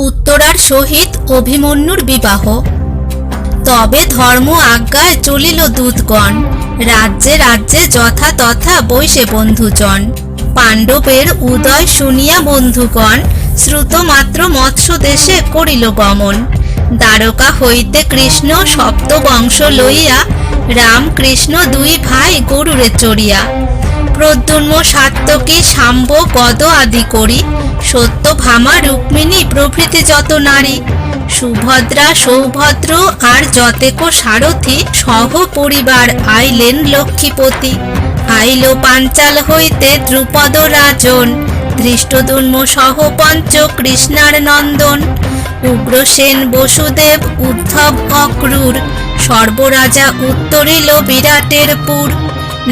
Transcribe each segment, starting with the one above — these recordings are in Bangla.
উত্তরার সহিত অভিমন্যুর বিবাহ। তবে ধর্ম আজ্ঞায় চলিল দূতগণ, রাজ্যে রাজ্যে যথা তথা বৈশে বন্ধুজন। পাণ্ডবের উদয় শুনিয়া বন্ধুগণ, শ্রুত মাত্র মৎস্য দেশে করিল গমন। দ্বারকা হইতে কৃষ্ণ সপ্ত বংশ লইয়া, রাম কৃষ্ণ দুই ভাই গরুরে চড়িয়া। প্রদ্যুম্ন সাত্যকী শাম্ব গদ আদি করি, সত্যভামা রুক্মিণী প্রভৃতি যত নারী। সুভদ্রা সৌভদ্র আর যতেক সারথি, সহ পরিবার আইলেন লক্ষ্মীপতি। আইল পাঞ্চাল হইতে দ্রুপদ রাজন, ধৃষ্টদ্যুম্ন সহ পঞ্চ কৃষ্ণার নন্দন। উগ্রসেন বসুদেব উদ্ধব অক্রূর, সর্বরাজা উত্তরিল বিরাটের পুর।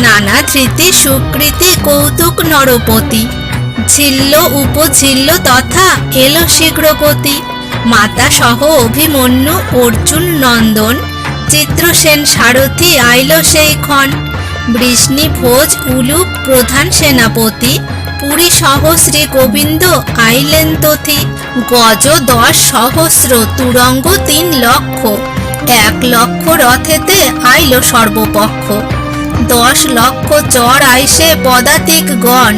নানা ধৃতি সুকৃতি কৌতুক নরপতি, ঝিল্ল উপঝিল্ল তথা এলো শীঘ্রগতি। মাতা সহ অভিমন্যু অর্জুন নন্দন, চিত্রসেন সারথি আইল সেই ক্ষণ। বৃষ্ণি ভোজ উলুক প্রধান সেনাপতি, পুরী সহ শ্রী গোবিন্দ আইলেন তথি। গজ 10 সহস্র তুরঙ্গ 3 লক্ষ, 1 লক্ষ রথেতে আইল সর্বপক্ষ। 10 লক্ষ চর আইসে পদাতিক গণ,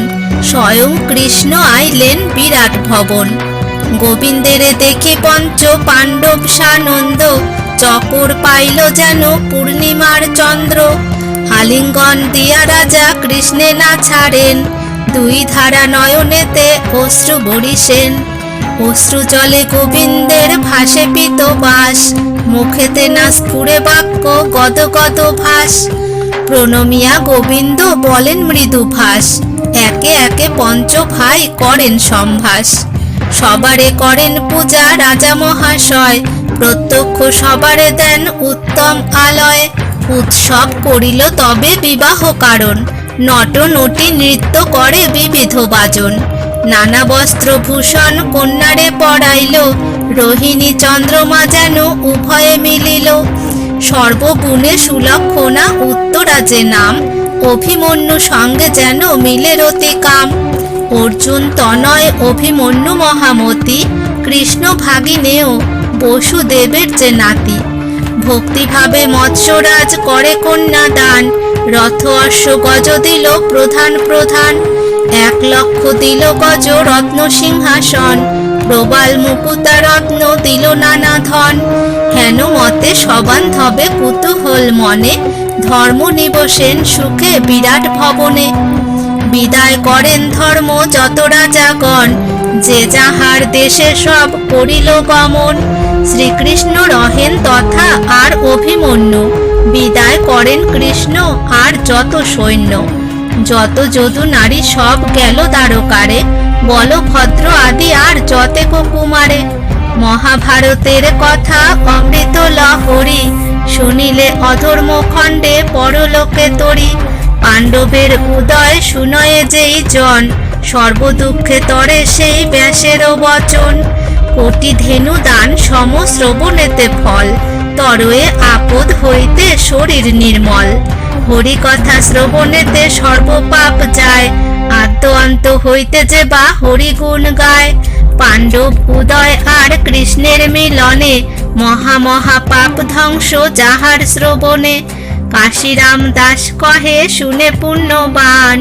স্বয়ং কৃষ্ণ আইলেন বিরাট ভবন। গোবিন্দেরে দেখে পঞ্চ পাণ্ডব সানন্দ, চকর পাইল যেন পূর্ণিমার চন্দ্র। আলিঙ্গন দিয়া রাজা কৃষ্ণে না ছাড়েন, 2 ধারা নয়নেতে অশ্রু বরিশেন। অশ্রু জলে গোবিন্দের ভাসে পীত বাস, মুখেতে না স্ফুরে বাক্য গদ গদ ভাস। প্রণমিয়া গোবিন্দ বলেন মৃদু ভাস, একে একে পঞ্চ ভাই করেন সম্ভাস। সবারে করেন পূজা রাজা মহাশয়, প্রত্যক্ষ সবারে দেন উত্তম আলয়। উৎসব করিল তবে বিবাহ কারণ, নট নটি নৃত্য করে বিবিধ বাজন। নানা বস্ত্রভূষণ কন্যারে পরাইল, রোহিণী চন্দ্রমা যেন উভয়ে মিলিল। সর্বগুণে সুলক্ষণা উত্তরা যে নাম, অভিমন্যু সঙ্গে যেন মিলে রতি কাম। অর্জুন তনয় অভিমন্যু মহামতি, কৃষ্ণ ভাগিনেও বসুদেবের যে নাতি। ভক্তিভাবে মৎস্যরাজ করে কন্যা দান, রথ অশ্ব গজ দিল প্রধান প্রধান। 1 লক্ষ দিল গজ রত্ন সিংহাসন, প্রবাল মুকুতা রত্ন দিল নানা ধন। হেন মতে সবান্ধবে কুতূহল মনে, ধর্ম নিবসেন সুখে বিরাট ভবনে। বিদায় করেন ধর্ম যত রাজাগণ, যে যাহার দেশে সব করিল গমন। শ্রীকৃষ্ণ রহেন তথা আর অভিমন্যু, বিদায় করেন কৃষ্ণ আর যত সৈন্য। যত যদু নারী সব গেল দ্বারকারে, বলভদ্র আদি আর যতেক কুমারে। মহাভারতের কথা অমৃত লহরী, শুনিলে অধর্ম খণ্ডে পরলোকে তরি। পাণ্ডবের উদয় শুনয়ে যেই জন, সর্বদুঃখে তরে সেই ব্যাসেরও বচন। কোটি ধেনু দান সম শ্রবণেতে ফল, তরয়ে আপদ হইতে শরীর নির্মল। হরি কথা শ্রবণেতে সর্বপাপ যায়, আদ্য অন্ত হইতে যে বা হরি গুণ গায়। পাণ্ডব উদয় আর কৃষ্ণের মিলনে, মহা মহা পাপ ধ্বংস যাহার শ্রবণে। কাশীরাম দাস কহে শুনে পুণ্যবান,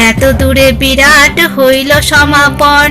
এত দূরে বিরাট হইল সমাপন।